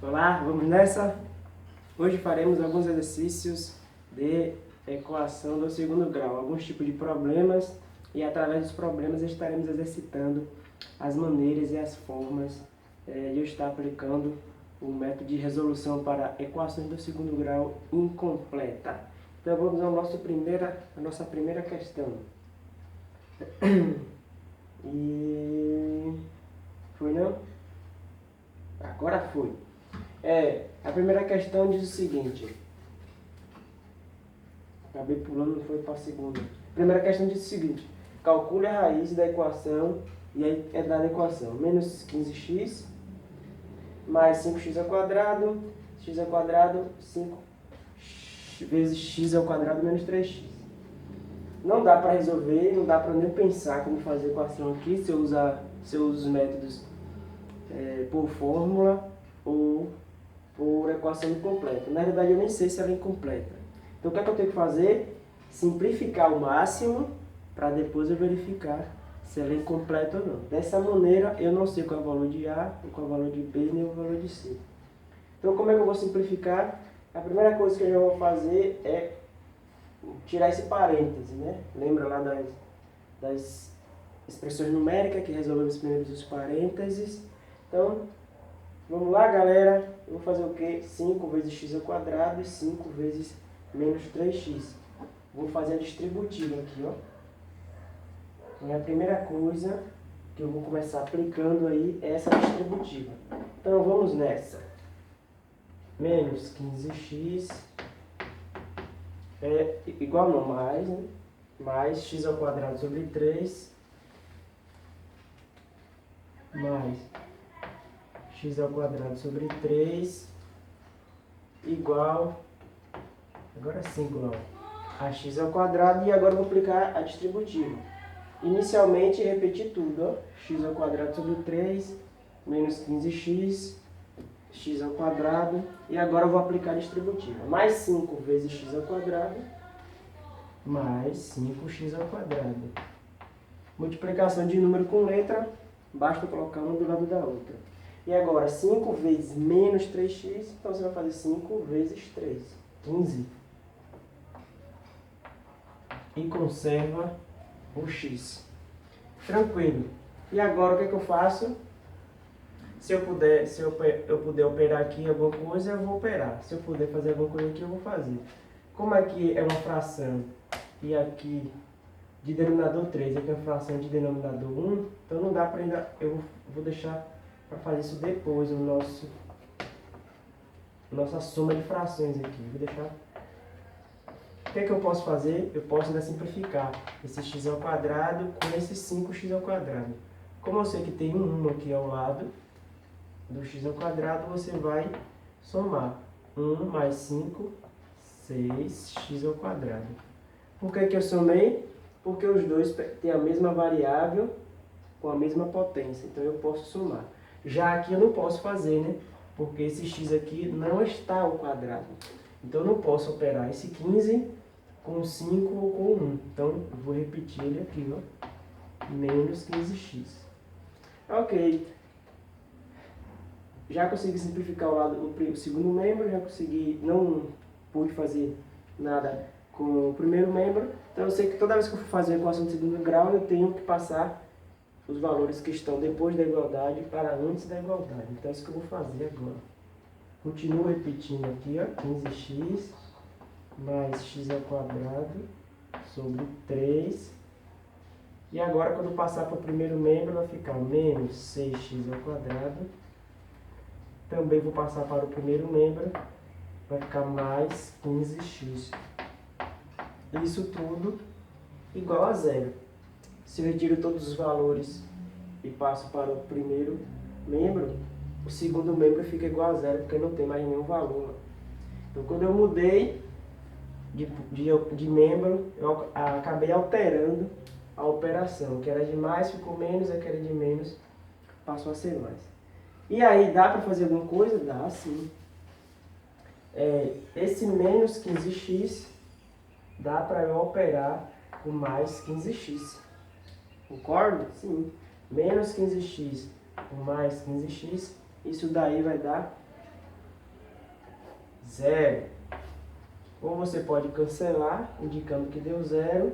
Olá, vamos nessa? Hoje faremos alguns exercícios de equação do segundo grau, alguns tipos de problemas, e através dos problemas estaremos exercitando as maneiras e as formas de eu estar aplicando o método de resolução para equações do segundo grau incompleta. Então vamos à nossa primeira questão. E foi não? Agora foi. A primeira questão diz o seguinte. Acabei pulando, não foi para a segunda. A primeira questão diz o seguinte. Calcule a raiz da equação, e aí é dada a equação. Menos 15x mais 5x ao quadrado, 5 vezes x ao quadrado menos 3x. Não dá para resolver, não dá para nem pensar como fazer a equação aqui, se eu uso os métodos por fórmula ou por equação incompleta. Na verdade, eu nem sei se ela é incompleta. Então, o que é que eu tenho que fazer? Simplificar ao máximo para depois eu verificar se ela é incompleta ou não. Dessa maneira, eu não sei qual é o valor de A, qual é o valor de B, nem o valor de C. Então, como é que eu vou simplificar? A primeira coisa que eu já vou fazer é tirar esse parêntese, né? Lembra lá das expressões numéricas que resolvemos primeiro os parênteses. Então, vamos lá, galera. Eu vou fazer o quê? 5 vezes x ao quadrado e 5 vezes menos 3x. Vou fazer a distributiva aqui, ó. Então, a primeira coisa que eu vou começar aplicando aí é essa distributiva. Então, vamos nessa. Menos 15x é igual não, mais, né? Mais x ao quadrado sobre 3 mais x ao quadrado sobre 3 igual, agora sim, igual a x ao quadrado, e agora eu vou aplicar a distributiva. Inicialmente, repetir tudo, ó. X ao quadrado sobre 3 menos 15x, x ao quadrado, e agora eu vou aplicar a distributiva. Mais 5 vezes x ao quadrado, mais 5x ao quadrado. Multiplicação de número com letra, basta colocar uma do lado da outra. E agora, 5 vezes menos 3x, então você vai fazer 5 vezes 3, 15. E conserva o x. Tranquilo. E agora o que é que eu faço? Se eu puder operar aqui alguma coisa, eu vou operar. Se eu puder fazer alguma coisa aqui, eu vou fazer. Como aqui é uma fração e aqui de denominador 3, aqui é uma fração de denominador 1, então não dá para ainda, eu vou deixar para fazer isso depois, nossa soma de frações aqui. Vou deixar. O que é que eu posso fazer? Eu posso ainda simplificar esse x ao quadrado com esse 5x ao quadrado. Como eu sei que tem um 1 aqui ao lado do x ao quadrado, você vai somar 1 mais 5, 6x ao quadrado. Por que eu somei? Porque os dois têm a mesma variável com a mesma potência, então eu posso somar. Já aqui eu não posso fazer, né? Porque esse x aqui não está ao quadrado. Então eu não posso operar esse 15 com 5 ou com 1. Então eu vou repetir ele aqui, ó. Menos 15x. Ok. Já consegui simplificar o segundo membro, já consegui, não pude fazer nada com o primeiro membro. Então eu sei que toda vez que eu for fazer a equação de segundo grau, eu tenho que passar os valores que estão depois da igualdade para antes da igualdade. Então é isso que eu vou fazer agora. Continuo repetindo aqui, ó, 15x mais x ao quadrado sobre 3. E agora, quando passar para o primeiro membro, vai ficar menos 6x ao quadrado. Também vou passar para o primeiro membro, vai ficar mais 15x. Isso tudo igual a zero. Se eu retiro todos os valores e passo para o primeiro membro, o segundo membro fica igual a zero, porque não tem mais nenhum valor. Então, quando eu mudei de membro, eu acabei alterando a operação. Que era de mais ficou menos, a que era de menos passou a ser mais. E aí, dá para fazer alguma coisa? Dá, sim. Esse menos 15x dá para eu operar com mais 15x. Concorda? Sim. Menos 15x com mais 15x, isso daí vai dar 0. Ou você pode cancelar, indicando que deu 0,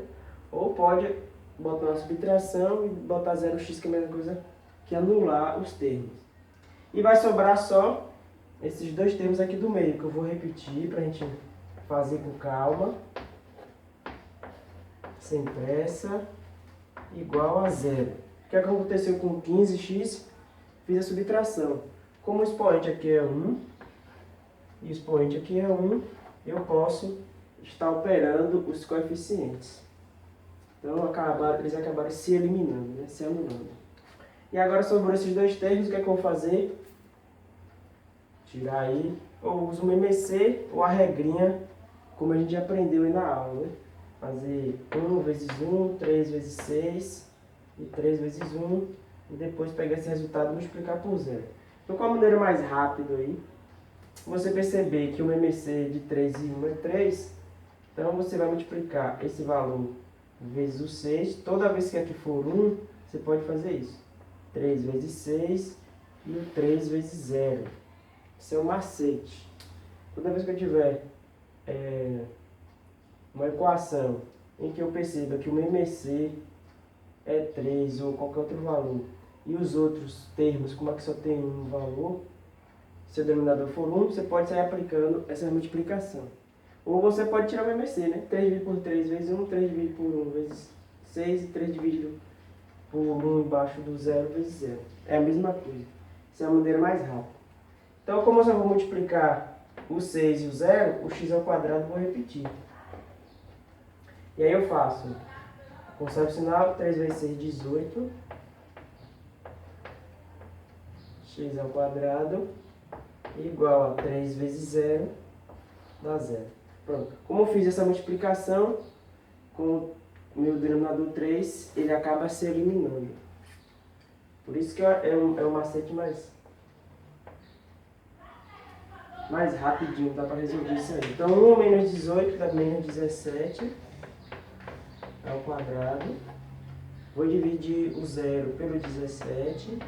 ou pode botar uma subtração e botar 0x, que é a mesma coisa que anular os termos. E vai sobrar só esses dois termos aqui do meio, que eu vou repetir para a gente fazer com calma. Sem pressa, igual a 0. O que aconteceu com 15x? Fiz a subtração. Como o expoente aqui é 1, e o expoente aqui é 1, eu posso estar operando os coeficientes. Então, eles acabaram se eliminando, né? Se anulando. E agora sobrou esses dois termos, o que é que eu vou fazer? Tirar aí, ou uso o MMC ou a regrinha, como a gente já aprendeu aí na aula, né? Fazer 1 vezes 1, 3 vezes 6 e 3 vezes 1, e depois pegar esse resultado e multiplicar por 0. Então, com a maneira mais rápida aí, você perceber que o MMC de 3 e 1 é 3, então você vai multiplicar esse valor vezes o 6. Toda vez que aqui for 1, você pode fazer isso. 3 vezes 6 e o 3 vezes 0. Esse é o macete. Toda vez que eu tiver uma equação em que eu perceba que o MMC é 3 ou qualquer outro valor, e os outros termos, como é que só tem um valor, se o denominador for 1, você pode sair aplicando essa multiplicação. Ou você pode tirar o MMC, né? 3 dividido por 3 vezes 1, 3 dividido por 1 vezes 6 e 3 dividido por 1 embaixo do 0 vezes 0. É a mesma coisa. Essa é a maneira mais rápida. Então, como eu só vou multiplicar o 6 e o 0, o x ao quadrado vou repetir. E aí eu faço, conservo o sinal, 3 vezes 6, 18. X ao quadrado igual a 3 vezes 0, dá 0. Pronto. Como eu fiz essa multiplicação, com o meu denominador 3, ele acaba se eliminando. Por isso que é um macete mais rapidinho, dá para resolver isso aí. Então, 1 menos 18 dá menos 17 ao quadrado. Vou dividir o 0 pelo 17.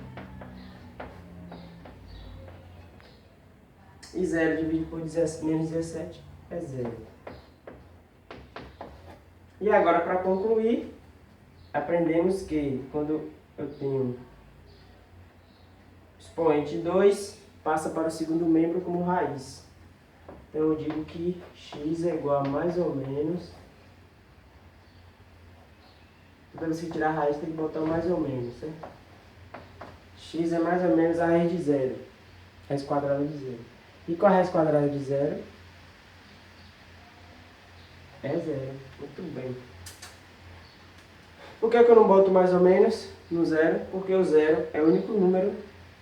E 0 dividido por menos 17 é 0. E agora, para concluir, aprendemos que quando eu tenho expoente 2, passa para o segundo membro como raiz. Então eu digo que x é igual a mais ou menos. Toda vez que tirar a raiz tem que botar o mais ou menos, certo? X é mais ou menos a raiz de 0. Raiz quadrada de 0. E qual é a raiz quadrada de 0? É 0. Muito bem. Por que eu não boto mais ou menos no 0? Porque o 0 é o único número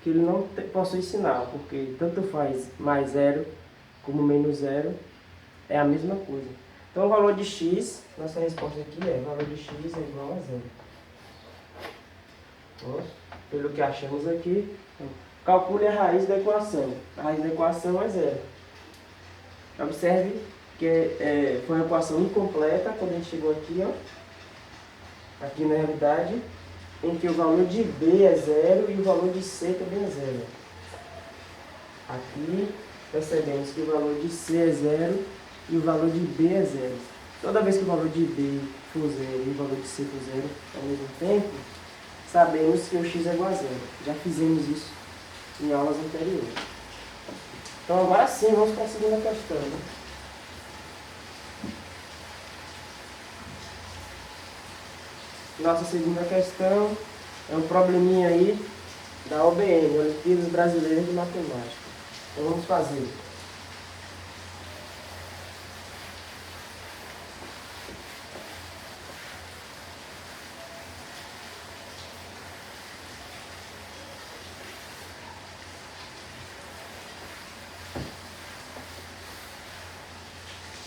que ele não possui sinal. Porque tanto faz mais 0 como menos 0 é a mesma coisa. Então o valor de x, nossa resposta aqui é o valor de x é igual a 0. Ó, pelo que achamos aqui, calcule a raiz da equação. A raiz da equação é 0. Observe que foi uma equação incompleta quando a gente chegou aqui, ó. Aqui na realidade, em que o valor de B é 0 e o valor de C também é 0. Aqui percebemos que o valor de C é 0 e o valor de B é 0. Toda vez que o valor de B for 0 e o valor de C for 0 ao mesmo tempo, sabemos que o x é igual a 0. Já fizemos isso em aulas anteriores. Então agora sim, vamos para a segunda questão, né? Nossa segunda questão é um probleminha aí da OBM, Olimpíadas Brasileiras de Matemática. Então vamos fazer.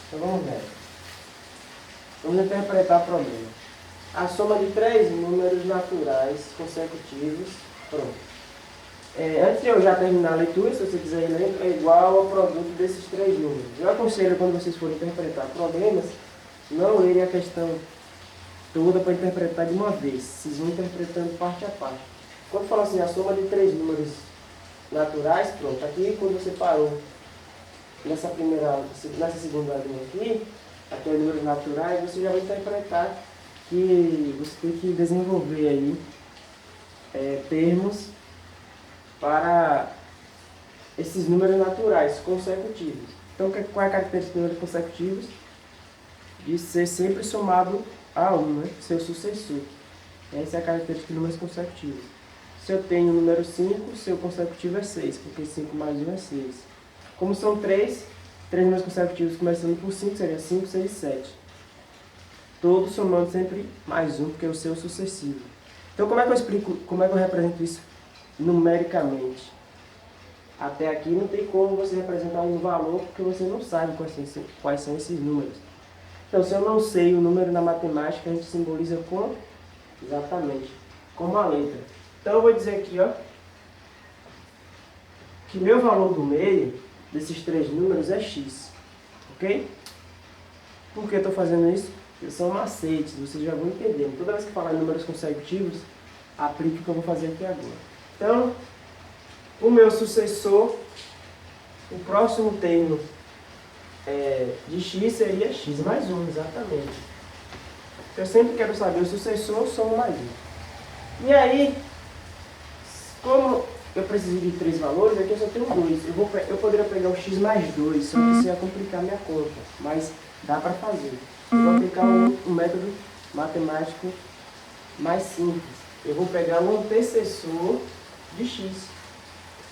Então vamos ver. Vamos interpretar o problema. A soma de 3 números naturais consecutivos, pronto. Antes de eu já terminar a leitura, se você quiser ir lendo, é igual ao produto desses 3 números. Eu aconselho, quando vocês forem interpretar problemas, não lerem a questão toda para interpretar de uma vez. Vocês vão interpretando parte a parte. Quando fala assim, a soma de 3 números naturais, pronto. Aqui, quando você parou nessa segunda linha aqui é números naturais, você já vai interpretar que você tem que desenvolver aí termos para esses números naturais consecutivos. Então, qual é a característica de números consecutivos? De ser sempre somado a 1, né? Seu sucessor. Essa é a característica de números consecutivos. Se eu tenho o número 5, seu consecutivo é 6, porque 5 mais 1 é 6. Como são três números consecutivos começando por 5, seria 5, 6 e 7. Todos somando sempre mais 1, porque é o seu sucessivo. Então, como é que eu explico, como é que eu represento isso numericamente? Até aqui não tem como você representar um valor, porque você não sabe quais são esses números. Então, se eu não sei o número na matemática, a gente simboliza com, exatamente, com uma letra. Então, eu vou dizer aqui, ó, que meu valor do meio desses três números é x, ok? Por que eu estou fazendo isso? Porque são macetes, vocês já vão entender. Toda vez que falar em números consecutivos, aplique o que eu vou fazer aqui agora. Então, o meu sucessor, o próximo termo de x seria x mais 1, exatamente. Eu sempre quero saber o sucessor, somo mais 1. E aí, como eu preciso de 3 valores, aqui eu só tenho 2. Eu poderia pegar o x mais 2, só que isso ia complicar minha conta, mas dá para fazer. Eu vou aplicar um método matemático mais simples. Eu vou pegar o antecessor de x.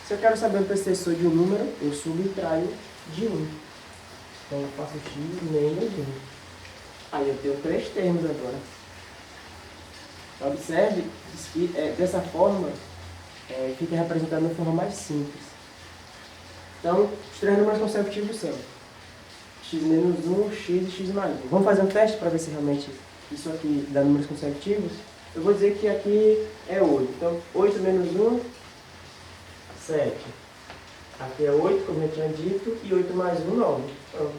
Se eu quero saber o antecessor de um número, eu subtraio de 1. Então eu faço x menos 1. Aí eu tenho 3 termos agora. Observe que dessa forma fica representado de uma forma mais simples. Então, os 3 números consecutivos são x menos 1, x e x mais 1. Vamos fazer um teste para ver se realmente isso aqui dá números consecutivos? Eu vou dizer que aqui é 8. Então, 8 menos 1, 7. Aqui é 8, como eu tinha dito, e 8 mais 1, 9. Pronto.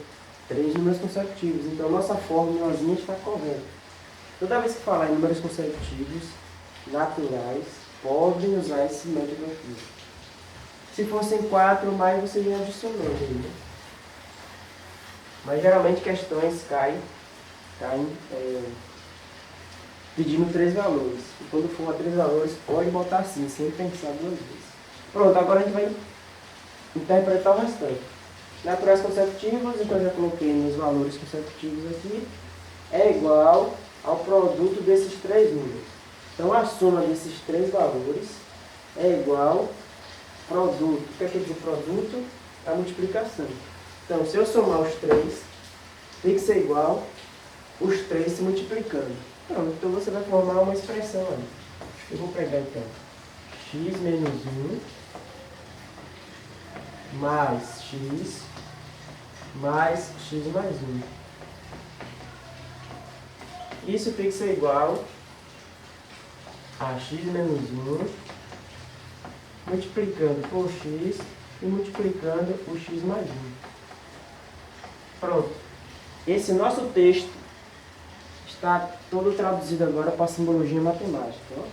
3 números consecutivos. Então, nossa fórmulazinha está correta. Toda vez que falar em números consecutivos, naturais, podem usar esse método aqui. Se fossem 4 mais, você já adicionou ele. Mas, geralmente, questões caem pedindo 3 valores. E quando for a 3 valores, pode botar assim, sem pensar 2 vezes. Pronto, agora a gente vai interpretar o restante. Naturais consecutivos, então eu já coloquei nos valores consecutivos aqui, é igual ao produto desses 3 números. Então a soma desses 3 valores é igual ao produto. O que quer dizer produto? A multiplicação. Então se eu somar os 3, tem que ser igual os 3 se multiplicando. Pronto, então você vai formar uma expressão aí. Eu vou pegar então x menos 1 mais x mais x mais 1. Isso tem que ser igual a x menos 1 multiplicando por x e multiplicando o x mais 1. Pronto. Esse nosso texto está todo traduzido agora para a simbologia matemática. Ó.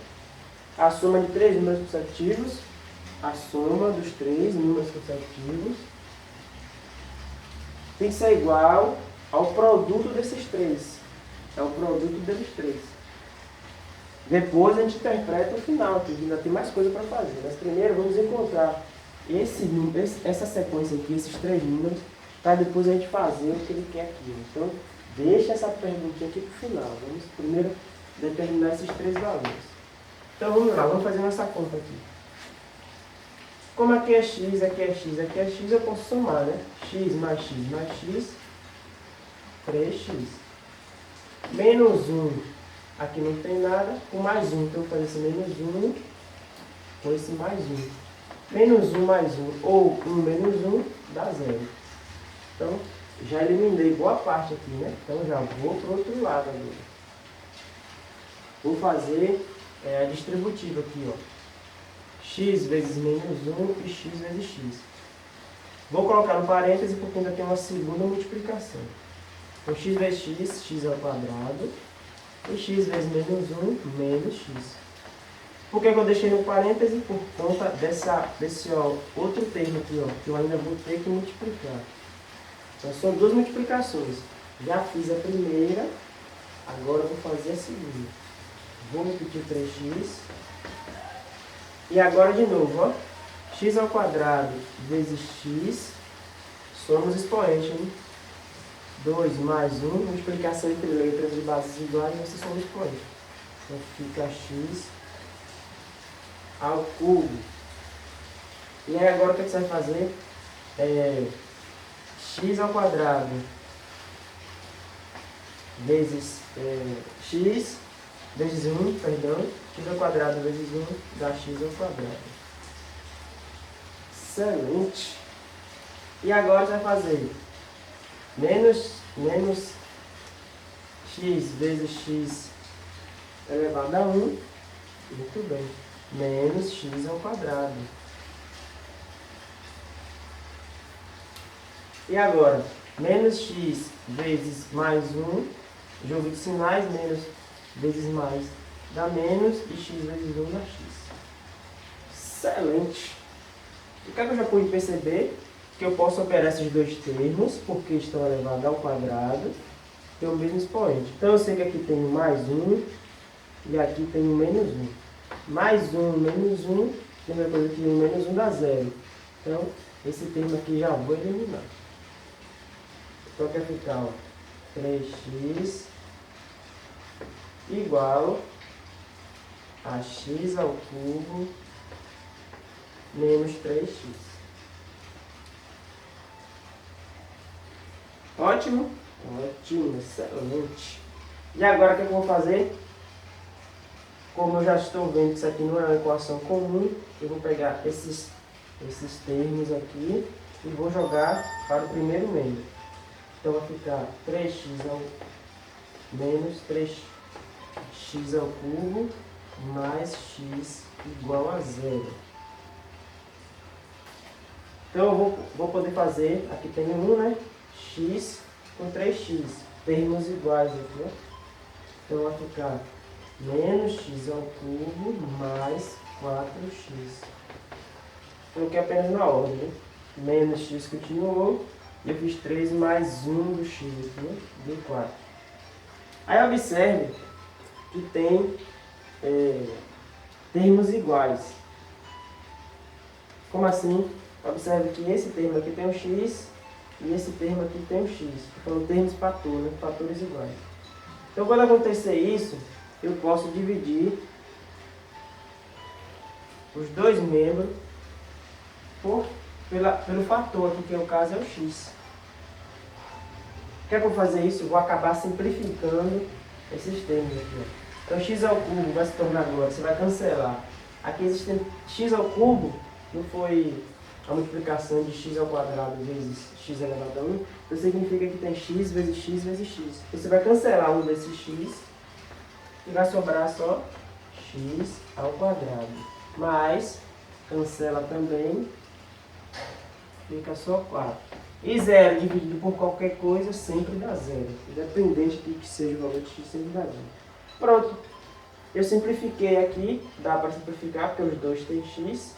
A soma de 3 números consecutivos, a soma dos 3 números consecutivos tem que ser igual ao produto desses 3. É o produto deles 3. Depois a gente interpreta o final, que ainda tem mais coisa para fazer. Mas primeiro vamos encontrar essa sequência aqui, esses 3 números, para depois a gente fazer o que ele quer aqui. Então, deixa essa perguntinha aqui para o final. Vamos primeiro determinar esses 3 valores. Então vamos lá, vamos fazer nossa conta aqui. Como aqui é x, aqui é x, aqui é x, eu posso somar, né? X mais x, 3x. Menos 1, aqui não tem nada, com mais 1, então eu vou fazer esse menos 1 com esse mais 1. Menos 1 mais 1, ou 1 menos 1, dá 0. Então, já eliminei boa parte aqui, né? Então, já vou para o outro lado agora. Vou fazer a distributiva aqui, ó. X vezes menos 1 e x vezes x. Vou colocar no parêntese porque ainda tem uma segunda multiplicação. Então, x vezes x ao quadrado, e x vezes menos 1, menos x. Por que eu deixei no parêntese? Por conta desse outro termo aqui, ó, que eu ainda vou ter que multiplicar. Então são duas multiplicações. Já fiz a primeira, agora eu vou fazer a segunda. Vou repetir 3x. E agora de novo, ó. X ao quadrado vezes x, somos expoentes, hein? 2 mais 1, multiplicação entre letras de bases iguais, você soma expoente. Então fica x ao cubo. E aí agora o que você vai fazer? X ao quadrado vezes x vezes 1, perdão, x ao quadrado vezes 1 dá x ao quadrado. Excelente! E agora você vai fazer menos x vezes x elevado a 1, muito bem, menos x ao quadrado. E agora, menos x vezes mais 1, jogo de sinais, menos vezes mais dá menos, e x vezes 1 dá x. Excelente! O que eu já pude perceber? Que eu posso operar esses dois termos, porque estão elevados ao quadrado, tem o mesmo expoente. Então eu sei que aqui tem mais 1, e aqui tem o menos 1. Mais 1, menos 1, lembra coisa que o menos 1 dá 0. Então, esse termo aqui já vou eliminar. Então vai ficar, ó, 3x igual a x ao cubo menos 3x. Ótimo? Ótimo, excelente. E agora o que eu vou fazer? Como eu já estou vendo que isso aqui não é uma equação comum, eu vou pegar esses termos aqui e vou jogar para o primeiro membro. Então vai ficar 3x ao menos 3x ao cubo mais x igual a 0. Então eu vou poder fazer, aqui tem 1, né? X com 3x, termos iguais aqui, ó. Então vai ficar menos x ao cubo mais 4x. Coloquei apenas na ordem, né? Menos x continuou, e eu fiz 3 mais 1 do x aqui, né? Deu 4. Aí observe que tem termos iguais. Como assim? Observe que esse termo aqui tem um x e esse termo aqui tem um x. Então, termos fator, né? Fatores iguais. Então, quando acontecer isso, eu posso dividir os dois membros pelo fator aqui, que no caso é o x. Quer que eu fazer isso? Eu vou acabar simplificando esses termos aqui, ó. Então, x ao cubo vai se tornar agora, você vai cancelar. Aqui existe x ao cubo, não foi a multiplicação de x ao quadrado vezes x elevado a 1, então significa que tem x vezes x vezes x. Você vai cancelar um desses x e vai sobrar só x ao quadrado. Mas, cancela também, fica só 4. E 0 dividido por qualquer coisa sempre dá 0. Independente de que seja o valor de x, sempre dá 0. Pronto. Eu simplifiquei aqui, dá para simplificar porque os dois têm x.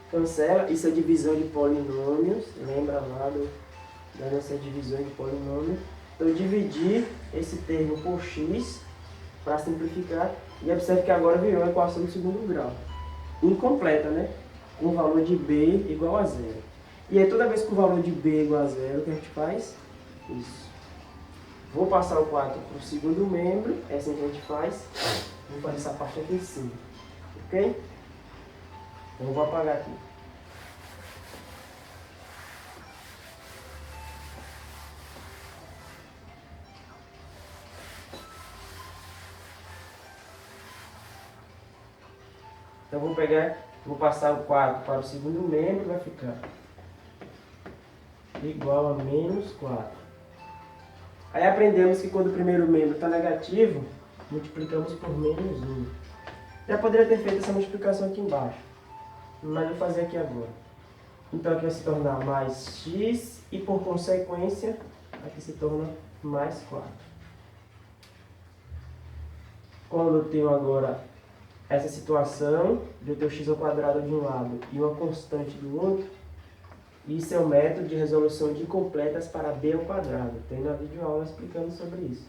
Cancela, isso é divisão de polinômios, lembra lá da nossa divisão de polinômio. Então eu dividi esse termo por x para simplificar e observe que agora virou a equação de segundo grau. Incompleta, né? Com o valor de b igual a 0. E aí toda vez que o valor de b é igual a 0, o que a gente faz? Isso. Vou passar o 4 para o segundo membro, é assim que a gente faz. Vou fazer essa parte aqui em cima. Ok? Então eu vou apagar aqui. Então vou passar o 4 para o segundo membro, vai ficar igual a menos 4. Aí aprendemos que quando o primeiro membro está negativo, multiplicamos por menos 1. Já poderia ter feito essa multiplicação aqui embaixo, mas vou fazer aqui agora. Então aqui vai se tornar mais x e por consequência aqui se torna mais 4. Quando eu tenho agora essa situação de eu ter o x ao quadrado de um lado e uma constante do outro, Isso é um método de resolução de incompletas para b ao quadrado. Tem na videoaula explicando sobre isso.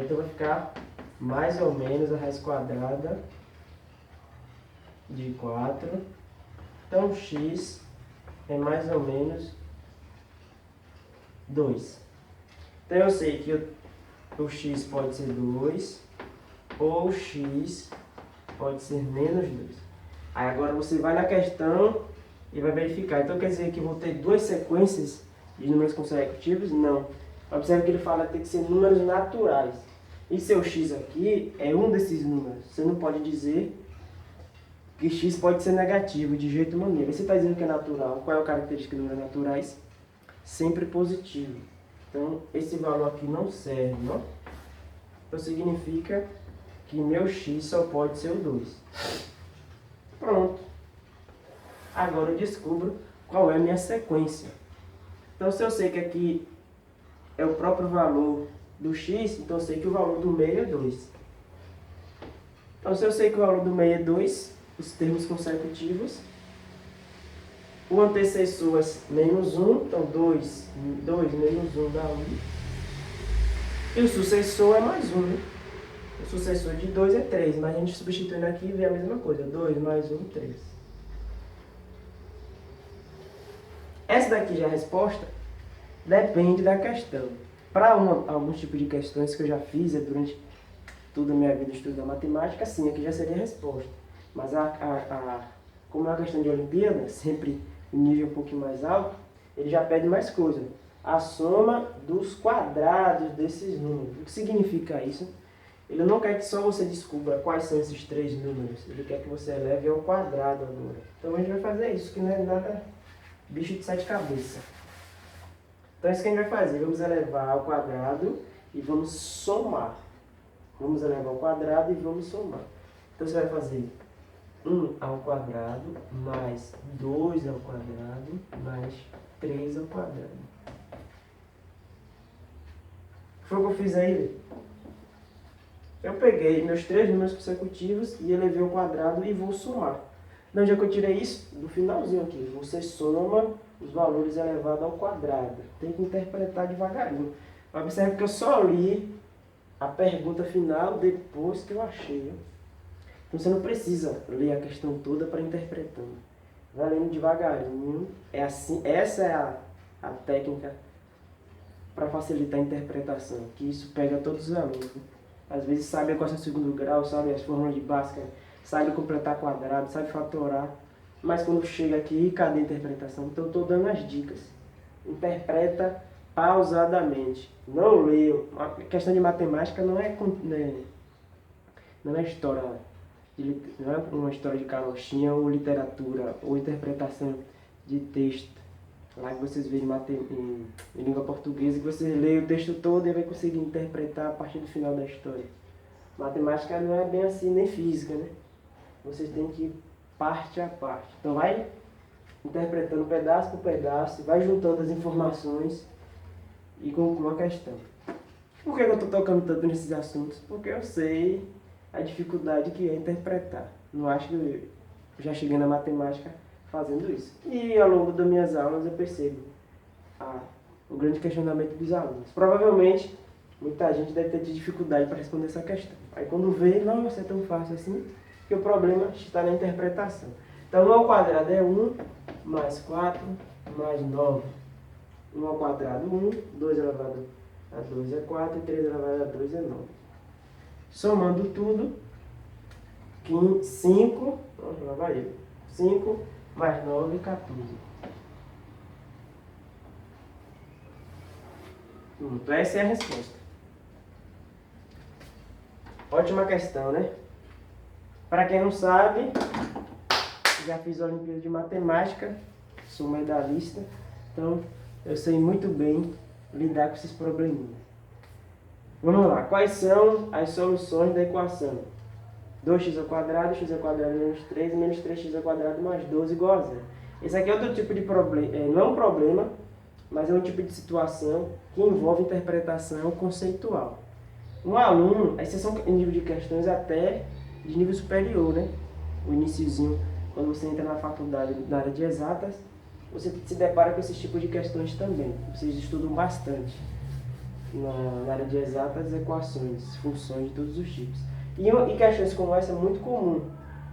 Então vai ficar mais ou menos a raiz quadrada de 4. Então x é mais ou menos 2. Então eu sei que o x pode ser 2 ou o x pode ser menos 2. Aí agora você vai na questão e vai verificar. Então quer dizer que eu vou ter duas sequências de números consecutivos? Não. Observe que ele fala que tem que ser números naturais. E seu x aqui é um desses números. Você não pode dizer que x pode ser negativo de jeito maneira. Você está dizendo que é natural. Qual é a característica de números naturais? Sempre positivo. Então esse valor aqui não serve, não? Então significa que meu x só pode ser o 2. Pronto. Agora eu descubro qual é a minha sequência. Então se eu sei que aqui é o próprio valor do x, então eu sei que o valor do meio é 2. Então se eu sei que o valor do meio é 2, os termos consecutivos, o antecessor é menos 1, então 2 menos 1 dá 1. E o sucessor é mais 1, né? O sucessor de 2 é 3, mas a gente substituindo aqui vê a mesma coisa. 2 mais 1, 3. Essa daqui já é a resposta? Depende da questão. Para alguns tipos de questões que eu já fiz durante toda a minha vida estudando matemática, sim, aqui já seria a resposta. Mas como é uma questão de Olimpíada, sempre um nível um pouquinho mais alto, ele já pede mais coisa. A soma dos quadrados desses números. O que significa isso? Ele não quer que só você descubra quais são esses 3 números. Ele quer que você eleve ao quadrado agora. Então a gente vai fazer isso, que não é nada bicho de 7 cabeças. Então é isso que a gente vai fazer. Vamos elevar ao quadrado e vamos somar. Vamos elevar ao quadrado e vamos somar. Então você vai fazer 1 ao quadrado mais 2 ao quadrado mais 3 ao quadrado. Foi o que eu fiz aí. Eu peguei meus 3 números consecutivos e elevei ao quadrado e vou somar. De onde é que eu tirei isso? Do finalzinho aqui. Você soma os valores elevados ao quadrado. Tem que interpretar devagarinho. Observe que eu só li a pergunta final depois que eu achei. Então você não precisa ler a questão toda para interpretando. Vai lendo devagarinho. É assim, essa é a técnica para facilitar a interpretação. Que isso pega todos os alunos. Às vezes sabe a equação de segundo grau, sabe as fórmulas de Bhaskara, sabe completar quadrado, sabe fatorar. Mas quando chega aqui, cadê a interpretação? Então eu estou dando as dicas. Interpreta pausadamente. Não leia. A questão de matemática não é história, não é uma história de carochinha ou literatura ou interpretação de texto. Lá que vocês veem em língua portuguesa, que você lê o texto todo e vai conseguir interpretar a partir do final da história. Matemática não é bem assim, nem física, né? Vocês têm que ir parte a parte. Então vai interpretando pedaço por pedaço, vai juntando as informações e conclua a questão. Por que eu estou tocando tanto nesses assuntos? Porque eu sei a dificuldade que é interpretar. Não acho que eu já cheguei na matemática fazendo isso. E ao longo das minhas aulas eu percebo o grande questionamento dos alunos. Provavelmente, muita gente deve ter dificuldade para responder essa questão. Aí quando vê, não, isso é tão fácil assim, que o problema está na interpretação. Então 1 ao quadrado é 1, mais 4, mais 9. 1 ao quadrado 1, 2 elevado a 2 é 4, e 3 elevado a 2 é 9. Somando tudo, 5, lá vai eu, 5 mais 9, 14. Então essa é a resposta. Ótima questão, né? Para quem não sabe, já fiz a Olimpíada de Matemática, sou medalhista, então eu sei muito bem lidar com esses probleminhas. Vamos lá, quais são as soluções da equação? 2x ao quadrado menos 3, menos 3x ao quadrado mais 12 igual a 0. Esse aqui é outro tipo de problema, não é um problema, mas é um tipo de situação que envolve interpretação conceitual. Um aluno, esses são nível de questões até de nível superior, né? O iniciozinho, quando você entra na faculdade na área de exatas, você se depara com esse tipo de questões também. Vocês estudam bastante na área de exatas, equações, funções de todos os tipos. E questões como essa é muito comum.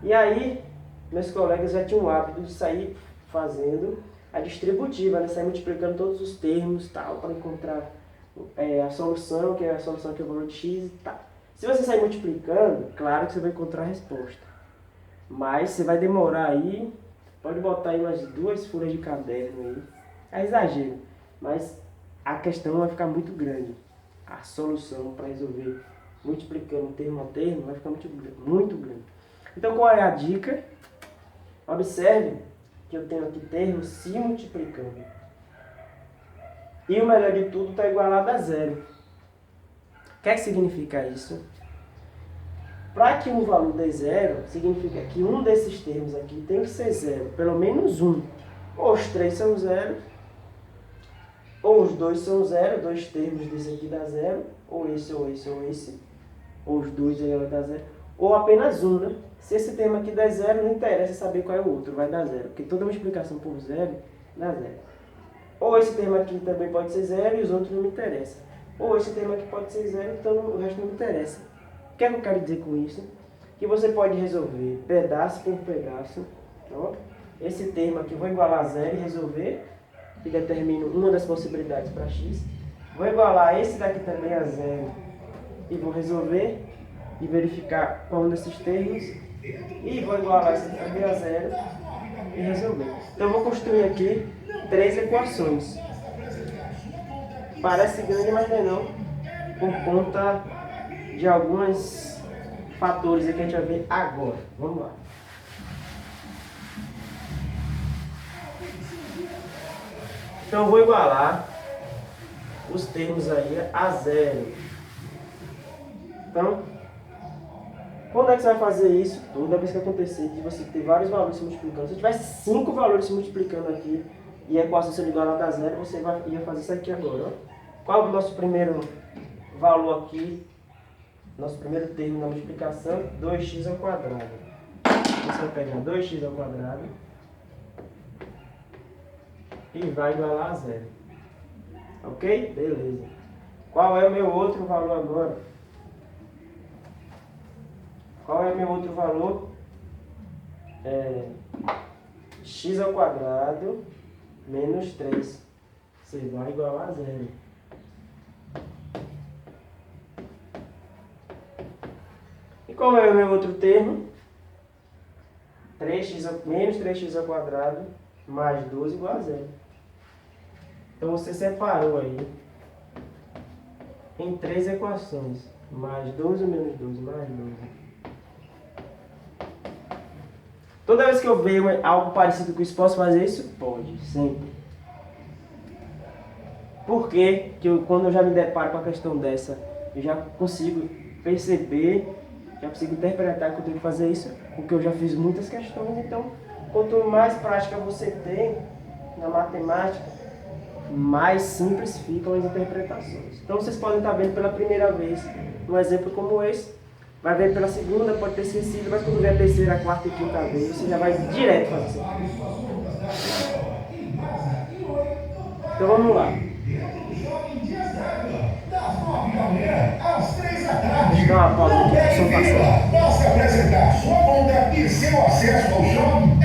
E aí, meus colegas já tinham o hábito de sair fazendo a distributiva, né? Sair multiplicando todos os termos tal, para encontrar a solução, que é a solução que é o valor de x e tal. Se você sair multiplicando, claro que você vai encontrar a resposta. Mas você vai demorar aí, pode botar aí umas 2 folhas de caderno aí. É exagero, mas a questão vai ficar muito grande. A solução para resolver multiplicando termo a termo vai ficar muito grande. Então qual é a dica? Observe que eu tenho aqui termos se multiplicando. E o melhor de tudo está igualado a zero. O que é que significa isso? Para que um valor dê zero, significa que um desses termos aqui tem que ser zero, pelo menos um. Ou os 3 são zero, ou os 2 são zero, 2 termos desse aqui dá zero, ou esse, ou esse, ou esse, ou os 2 aí vai dar zero, ou apenas um, né? Se esse termo aqui der zero, não interessa saber qual é o outro, vai dar zero, porque toda multiplicação por zero dá zero. Ou esse termo aqui também pode ser zero e os outros não me interessam. Ou esse termo aqui pode ser zero, então o resto não me interessa. O que é que eu quero dizer com isso? Que você pode resolver pedaço por pedaço. Ó. Esse termo aqui eu vou igualar a zero e resolver, e determino uma das possibilidades para x. Vou igualar esse daqui também a zero e vou resolver e verificar qual um desses termos. E vou igualar esse aqui também a zero e resolver. Então eu vou construir aqui 3 equações. Parece grande, mas não é não, por conta de alguns fatores que a gente vai ver agora. Vamos lá. Então eu vou igualar os termos aí a zero. Então, quando é que você vai fazer isso? Toda vez que acontecer de você ter vários valores se multiplicando. Se tivesse 5 valores se multiplicando aqui e a equação sendo igualada a zero, você ia fazer isso aqui agora. Ó. Qual é o nosso primeiro valor aqui? Nosso primeiro termo na multiplicação, 2x ao quadrado. Você vai pegar 2x ao quadrado e vai igualar a zero. Ok? Beleza. Qual é o meu outro valor agora? Qual é o meu outro valor? X ao quadrado menos 3. Você vai igualar a zero. E qual é o meu outro termo? Menos 3x ao quadrado mais 12 igual a zero. Então você separou aí em 3 equações. Mais 12 menos 12 mais 12. Toda vez que eu ver algo parecido com isso, posso fazer isso? Pode, sempre. Por quê? Que quando eu já me deparo com a questão dessa, eu já consigo perceber, já consigo interpretar que eu tenho que fazer isso, porque eu já fiz muitas questões. Então, quanto mais prática você tem na matemática, mais simples ficam as interpretações. Então, vocês podem estar vendo pela primeira vez um exemplo como esse. Vai ver pela segunda, pode ter esquecido, mas quando ver a terceira, a quarta e quinta vez, você já vai direto fazer isso. Então, vamos lá. Deixa eu dar uma pausa aqui, deixa eu passar. Posso apresentar sua conta e seu acesso ao shopping